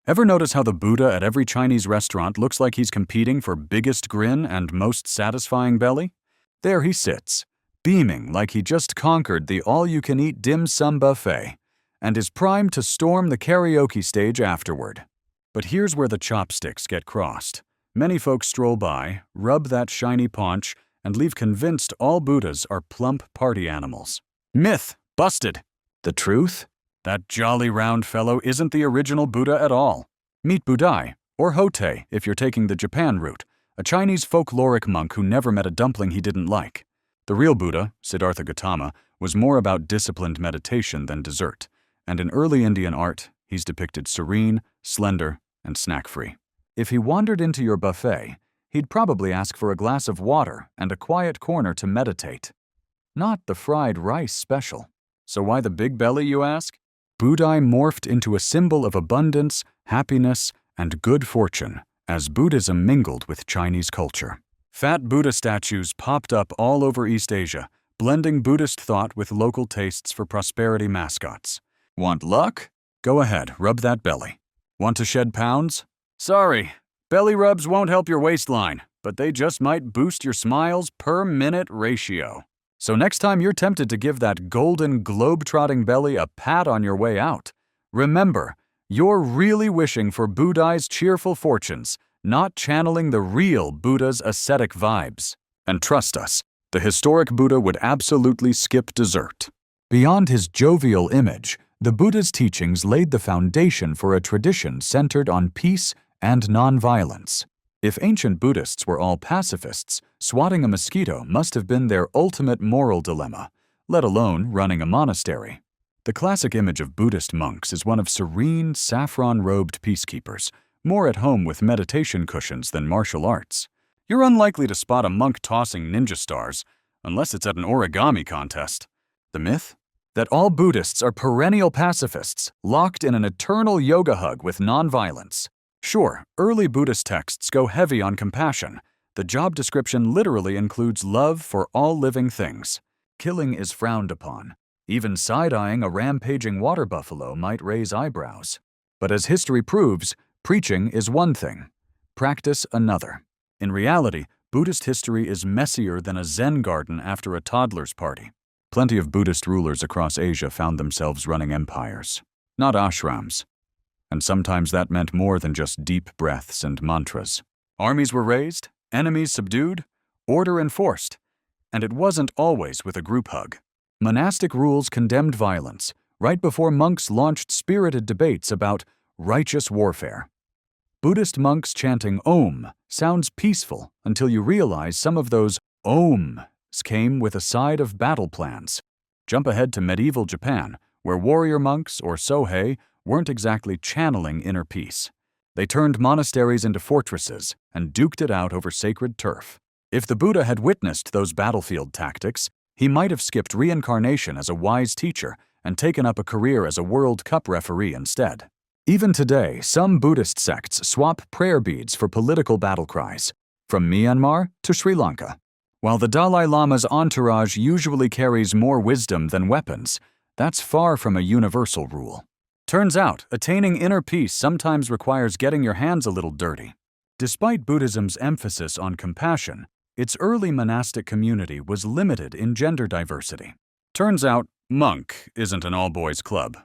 Ever notice how the Buddha at every Chinese restaurant looks like he's competing for biggest grin and most satisfying belly? There he sits, beaming like he just conquered the all-you-can-eat dim sum buffet, and is primed to storm the karaoke stage afterward. But here's where the chopsticks get crossed. Many folks stroll by, rub that shiny paunch, and leave convinced all Buddhas are plump party animals. Myth busted. The truth? That jolly round fellow isn't the original Buddha at all. Meet Budai, or Hotei if you're taking the Japan route, a Chinese folkloric monk who never met a dumpling he didn't like. The real Buddha, Siddhartha Gautama, was more about disciplined meditation than dessert, and in early Indian art, he's depicted serene, slender, and snack-free. If he wandered into your buffet, he'd probably ask for a glass of water and a quiet corner to meditate. Not the fried rice special. So why the big belly, you ask? Budai morphed into a symbol of abundance, happiness, and good fortune as Buddhism mingled with Chinese culture. Fat Buddha statues popped up all over East Asia, blending Buddhist thought with local tastes for prosperity mascots. Want luck? Go ahead, rub that belly. Want to shed pounds? Sorry, belly rubs won't help your waistline, but they just might boost your smiles per minute ratio. So next time you're tempted to give that golden globe-trotting belly a pat on your way out, remember, you're really wishing for Budai's cheerful fortunes, not channeling the real Buddha's ascetic vibes. And trust us, the historic Buddha would absolutely skip dessert. Beyond his jovial image, the Buddha's teachings laid the foundation for a tradition centered on peace and nonviolence. If ancient Buddhists were all pacifists, swatting a mosquito must have been their ultimate moral dilemma, let alone running a monastery. The classic image of Buddhist monks is one of serene, saffron-robed peacekeepers, more at home with meditation cushions than martial arts. You're unlikely to spot a monk tossing ninja stars, unless it's at an origami contest. The myth? That all Buddhists are perennial pacifists, locked in an eternal yoga hug with nonviolence. Sure, early Buddhist texts go heavy on compassion. The job description literally includes love for all living things. Killing is frowned upon. Even side-eyeing a rampaging water buffalo might raise eyebrows. But as history proves, preaching is one thing, practice another. In reality, Buddhist history is messier than a Zen garden after a toddler's party. Plenty of Buddhist rulers across Asia found themselves running empires, not ashrams. And sometimes that meant more than just deep breaths and mantras. Armies were raised, enemies subdued, order enforced, and it wasn't always with a group hug. Monastic rules condemned violence, right before monks launched spirited debates about righteous warfare. Buddhist monks chanting Om sounds peaceful until you realize some of those Oms came with a side of battle plans. Jump ahead to medieval Japan, where warrior monks, or Sohei, weren't exactly channeling inner peace. They turned monasteries into fortresses and duked it out over sacred turf. If the Buddha had witnessed those battlefield tactics, he might have skipped reincarnation as a wise teacher and taken up a career as a World Cup referee instead. Even today, some Buddhist sects swap prayer beads for political battle cries, from Myanmar to Sri Lanka. While the Dalai Lama's entourage usually carries more wisdom than weapons, that's far from a universal rule. Turns out, attaining inner peace sometimes requires getting your hands a little dirty. Despite Buddhism's emphasis on compassion, its early monastic community was limited in gender diversity. Turns out, monk isn't an all-boys club.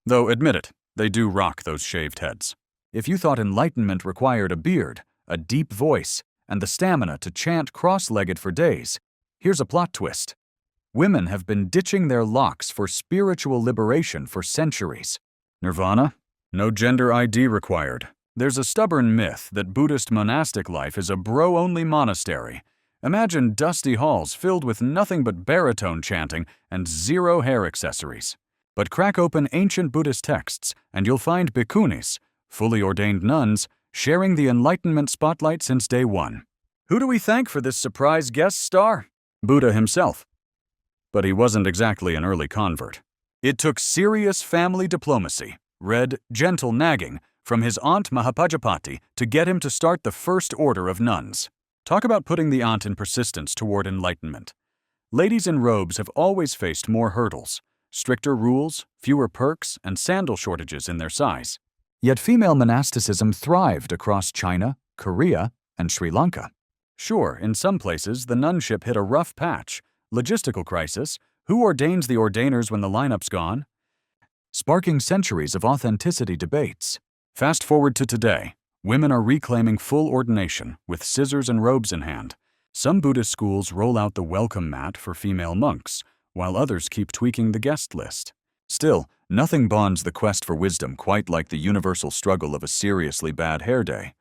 Though, admit it, they do rock those shaved heads. If you thought enlightenment required a beard, a deep voice, and the stamina to chant cross-legged for days, here's a plot twist. Women have been ditching their locks for spiritual liberation for centuries. Nirvana? No gender ID required. There's a stubborn myth that Buddhist monastic life is a bro-only monastery. Imagine dusty halls filled with nothing but baritone chanting and zero hair accessories. But crack open ancient Buddhist texts and you'll find bhikkhunis, fully ordained nuns, sharing the enlightenment spotlight since day one. Who do we thank for this surprise guest star? Buddha himself. But he wasn't exactly an early convert. It took serious family diplomacy, read gentle nagging, from his aunt Mahapajapati to get him to start the first order of nuns. Talk about putting the aunt in persistence toward enlightenment. Ladies in robes have always faced more hurdles, stricter rules, fewer perks, and sandal shortages in their size. Yet female monasticism thrived across China, Korea, and Sri Lanka. Sure, in some places, the nunship hit a rough patch. Logistical crisis. Who ordains the ordainers when the lineup's gone? Sparking centuries of authenticity debates. Fast forward to today. Women are reclaiming full ordination, with scissors and robes in hand. Some Buddhist schools roll out the welcome mat for female monks, while others keep tweaking the guest list. Still, nothing bonds the quest for wisdom quite like the universal struggle of a seriously bad hair day.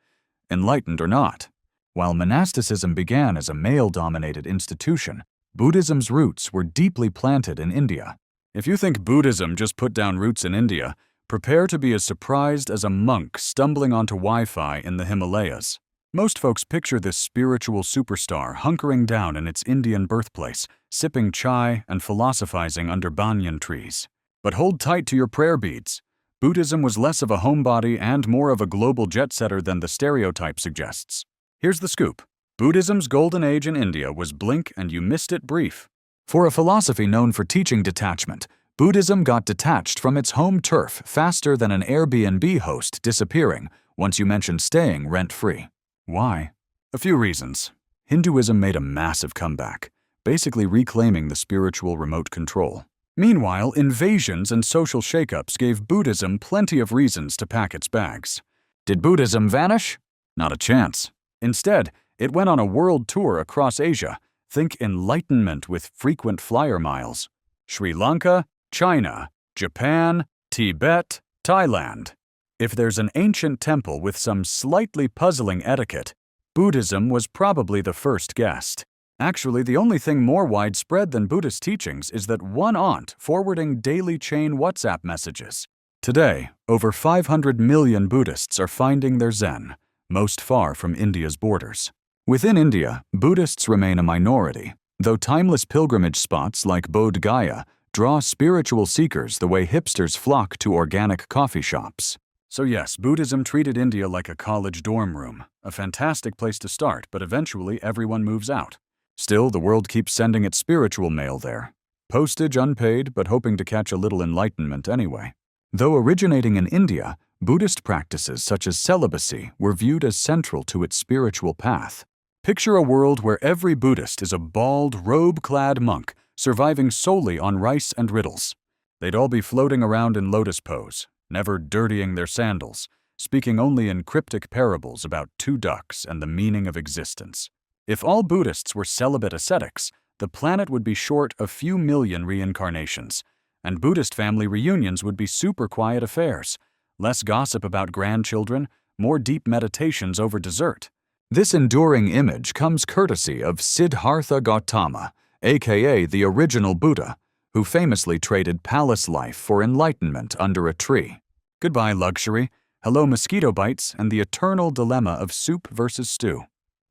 Enlightened or not. While monasticism began as a male-dominated institution, Buddhism's roots were deeply planted in India. If you think Buddhism just put down roots in India, prepare to be as surprised as a monk stumbling onto Wi-Fi in the Himalayas. Most folks picture this spiritual superstar hunkering down in its Indian birthplace, sipping chai and philosophizing under banyan trees. But hold tight to your prayer beads. Buddhism was less of a homebody and more of a global jet-setter than the stereotype suggests. Here's the scoop. Buddhism's golden age in India was blink and you missed it brief. For a philosophy known for teaching detachment, Buddhism got detached from its home turf faster than an Airbnb host disappearing once you mentioned staying rent-free. Why? A few reasons. Hinduism made a massive comeback, basically reclaiming the spiritual remote control. Meanwhile, invasions and social shakeups gave Buddhism plenty of reasons to pack its bags. Did Buddhism vanish? Not a chance. Instead, it went on a world tour across Asia. Think enlightenment with frequent flyer miles. Sri Lanka, China, Japan, Tibet, Thailand. If there's an ancient temple with some slightly puzzling etiquette, Buddhism was probably the first guest. Actually, the only thing more widespread than Buddhist teachings is that one aunt forwarding daily chain WhatsApp messages. Today, over 500 million Buddhists are finding their Zen, most far from India's borders. Within India, Buddhists remain a minority, though timeless pilgrimage spots like Bodh Gaya draw spiritual seekers the way hipsters flock to organic coffee shops. So yes, Buddhism treated India like a college dorm room, a fantastic place to start, but eventually everyone moves out. Still, the world keeps sending its spiritual mail there. Postage unpaid, but hoping to catch a little enlightenment anyway. Though originating in India, Buddhist practices such as celibacy were viewed as central to its spiritual path. Picture a world where every Buddhist is a bald, robe-clad monk surviving solely on rice and riddles. They'd all be floating around in lotus pose, never dirtying their sandals, speaking only in cryptic parables about two ducks and the meaning of existence. If all Buddhists were celibate ascetics, the planet would be short a few million reincarnations, and Buddhist family reunions would be super quiet affairs. Less gossip about grandchildren, more deep meditations over dessert. This enduring image comes courtesy of Siddhartha Gautama, aka the original Buddha, who famously traded palace life for enlightenment under a tree. Goodbye luxury, hello mosquito bites, and the eternal dilemma of soup versus stew.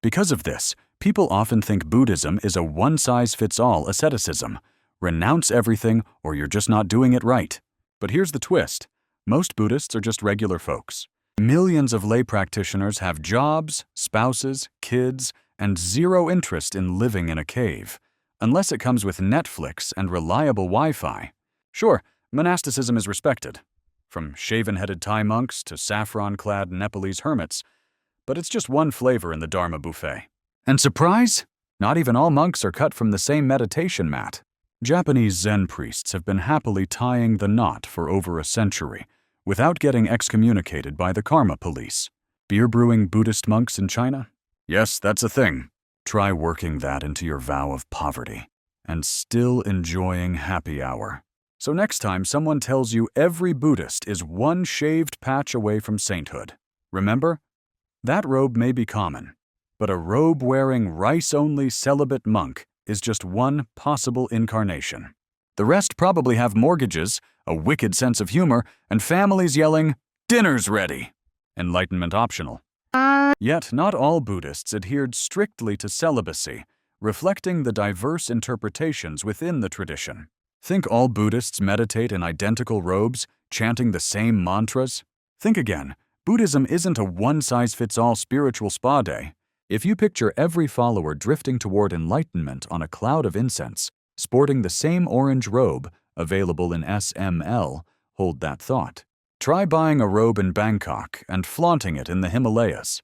Because of this, people often think Buddhism is a one-size-fits-all asceticism. Renounce everything or you're just not doing it right. But here's the twist. Most Buddhists are just regular folks. Millions of lay practitioners have jobs, spouses, kids, and zero interest in living in a cave, unless it comes with Netflix and reliable Wi-Fi. Sure, monasticism is respected, from shaven-headed Thai monks to saffron-clad Nepalese hermits, but it's just one flavor in the Dharma buffet. And surprise? Not even all monks are cut from the same meditation mat. Japanese Zen priests have been happily tying the knot for over a century, without getting excommunicated by the karma police. Beer-brewing Buddhist monks in China? Yes, that's a thing. Try working that into your vow of poverty, and still enjoying happy hour. So next time someone tells you every Buddhist is one shaved patch away from sainthood, remember? That robe may be common, but a robe-wearing, rice-only celibate monk is just one possible incarnation. The rest probably have mortgages, a wicked sense of humor, and families yelling, "Dinner's ready!" Enlightenment optional. Yet not all Buddhists adhered strictly to celibacy, reflecting the diverse interpretations within the tradition. Think all Buddhists meditate in identical robes, chanting the same mantras? Think again. Buddhism isn't a one-size-fits-all spiritual spa day. If you picture every follower drifting toward enlightenment on a cloud of incense, sporting the same orange robe, available in SML, hold that thought. Try buying a robe in Bangkok and flaunting it in the Himalayas.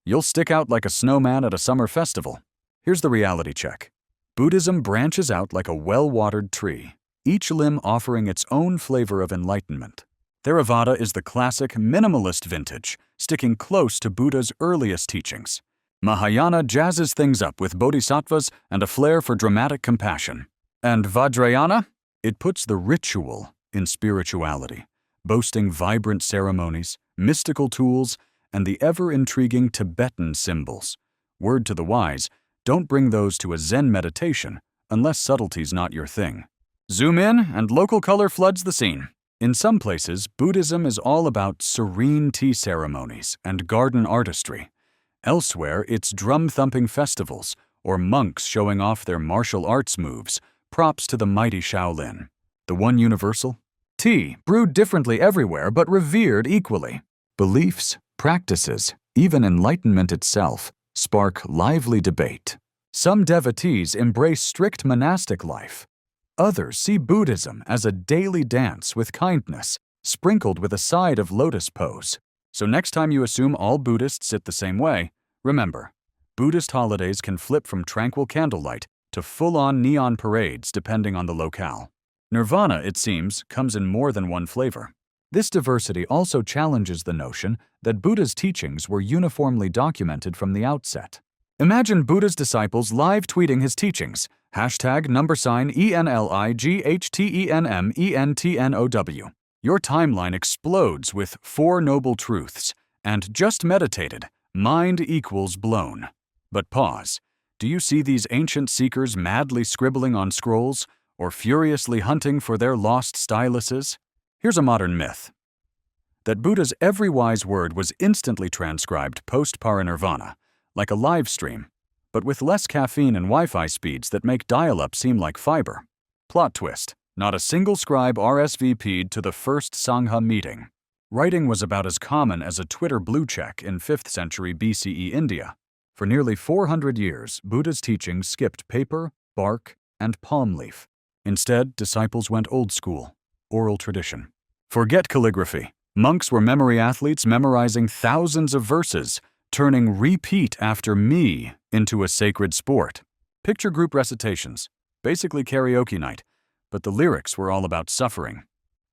You'll stick out like a snowman at a summer festival. Here's the reality check. Buddhism branches out like a well-watered tree, each limb offering its own flavor of enlightenment. Theravada is the classic minimalist vintage, sticking close to Buddha's earliest teachings. Mahayana jazzes things up with bodhisattvas and a flair for dramatic compassion. And Vajrayana? It puts the ritual in spirituality, boasting vibrant ceremonies, mystical tools, and the ever-intriguing Tibetan symbols. Word to the wise, don't bring those to a Zen meditation unless subtlety's not your thing. Zoom in and local color floods the scene. In some places, Buddhism is all about serene tea ceremonies and garden artistry. Elsewhere, it's drum-thumping festivals or monks showing off their martial arts moves, props to the mighty Shaolin. The one universal? Tea, brewed differently everywhere but revered equally. Beliefs, practices, even enlightenment itself, spark lively debate. Some devotees embrace strict monastic life. Others see Buddhism as a daily dance with kindness, sprinkled with a side of lotus pose. So next time you assume all Buddhists sit the same way, remember, Buddhist holidays can flip from tranquil candlelight to full-on neon parades depending on the locale. Nirvana, it seems, comes in more than one flavor. This diversity also challenges the notion that Buddha's teachings were uniformly documented from the outset. Imagine Buddha's disciples live tweeting his teachings, #ENLIGHTENMENTNOW. Your timeline explodes with 4 noble truths, and just meditated, mind equals blown. But pause. Do you see these ancient seekers madly scribbling on scrolls, or furiously hunting for their lost styluses? Here's a modern myth. That Buddha's every wise word was instantly transcribed post-parinirvana, like a live stream, but with less caffeine and Wi-Fi speeds that make dial-up seem like fiber. Plot twist. Not a single scribe RSVP'd to the first Sangha meeting. Writing was about as common as a Twitter blue check in 5th century BCE India. For nearly 400 years, Buddha's teachings skipped paper, bark, and palm leaf. Instead, disciples went old school, oral tradition. Forget calligraphy. Monks were memory athletes memorizing thousands of verses, turning repeat after me into a sacred sport. Picture group recitations, basically karaoke night, but the lyrics were all about suffering.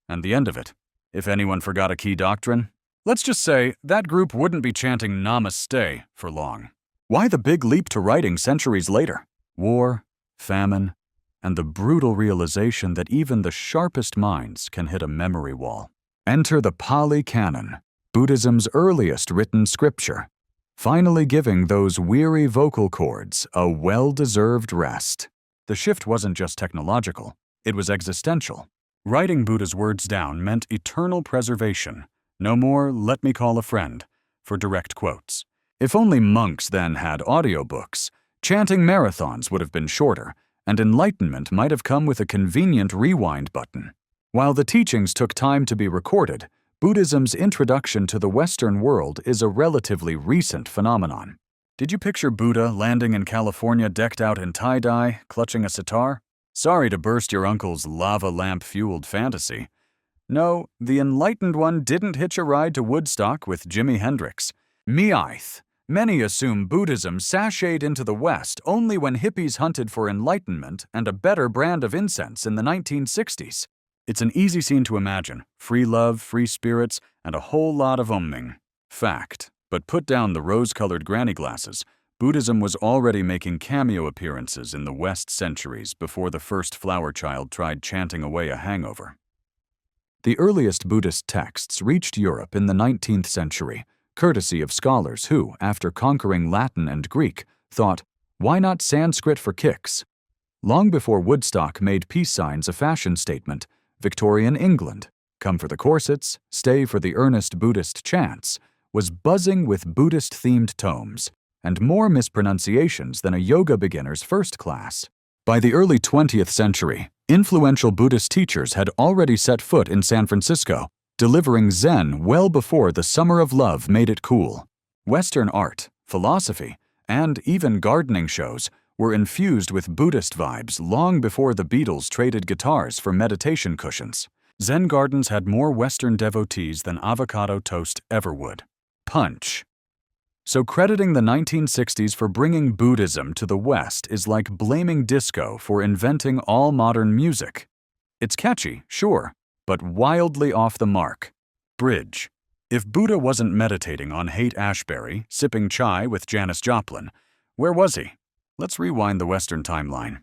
And the end of it, if anyone forgot a key doctrine, let's just say that group wouldn't be chanting Namaste for long. Why the big leap to writing centuries later? War, famine, and the brutal realization that even the sharpest minds can hit a memory wall. Enter the Pali Canon, Buddhism's earliest written scripture, finally giving those weary vocal cords a well-deserved rest. The shift wasn't just technological, it was existential. Writing Buddha's words down meant eternal preservation. No more "let me call a friend" for direct quotes. If only monks then had audiobooks, chanting marathons would have been shorter, and enlightenment might have come with a convenient rewind button. While the teachings took time to be recorded, Buddhism's introduction to the Western world is a relatively recent phenomenon. Did you picture Buddha landing in California decked out in tie-dye, clutching a sitar? Sorry to burst your uncle's lava lamp-fueled fantasy. No, the enlightened one didn't hitch a ride to Woodstock with Jimi Hendrix. Meaith. Many assume Buddhism sashayed into the West only when hippies hunted for enlightenment and a better brand of incense in the 1960s. It's an easy scene to imagine. Free love, free spirits, and a whole lot of umming. Fact. But put down the rose-colored granny glasses. Buddhism was already making cameo appearances in the West centuries before the first flower child tried chanting away a hangover. The earliest Buddhist texts reached Europe in the 19th century, courtesy of scholars who, after conquering Latin and Greek, thought, why not Sanskrit for kicks? Long before Woodstock made peace signs a fashion statement, Victorian England, come for the corsets, stay for the earnest Buddhist chants, was buzzing with Buddhist-themed tomes, and more mispronunciations than a yoga beginner's first class. By the early 20th century, influential Buddhist teachers had already set foot in San Francisco, delivering Zen well before the summer of love made it cool. Western art, philosophy, and even gardening shows were infused with Buddhist vibes long before the Beatles traded guitars for meditation cushions. Zen gardens had more Western devotees than avocado toast ever would. Punch. So crediting the 1960s for bringing Buddhism to the West is like blaming disco for inventing all modern music. It's catchy, sure, but wildly off the mark. Bridge. If Buddha wasn't meditating on Haight-Ashbury, sipping chai with Janis Joplin, where was he? Let's rewind the Western timeline.